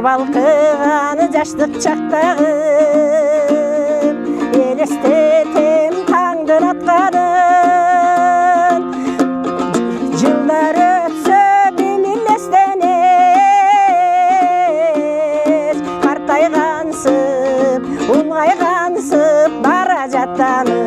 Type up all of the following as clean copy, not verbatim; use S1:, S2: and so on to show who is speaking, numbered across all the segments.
S1: балқыған жаштық чақтағым, елестетем таңдыр атқанын. Жылдар өтсө билінестенес, қартайғансып, ұлғайғансып бара жаттаным.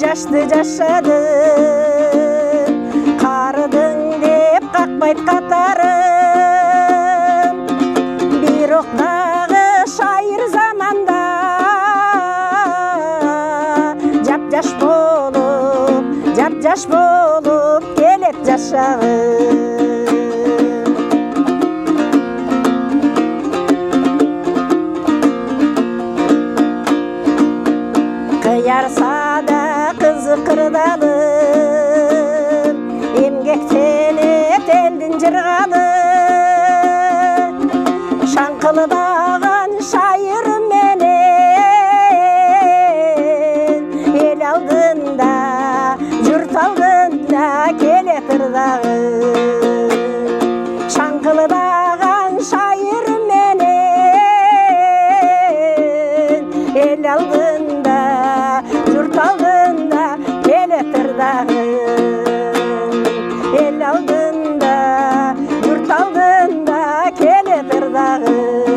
S1: Жашты жашадым, қарыдың деп қақпайт қатарым. Bir оқтағы шайыр заманда жап-жаш болып келет жашағым. Қиярсада қызы қырдалым, емгектенет елдің жырғалы. Шаңқылдаған шайырым менен, ел алдында, жұрт алдында келет ырдағым. Шаңқылдаған шайырым менен, ел алдында, жұрт алдында келет ырдағым. Ел алдында, жұрт алдында келет ырдағым.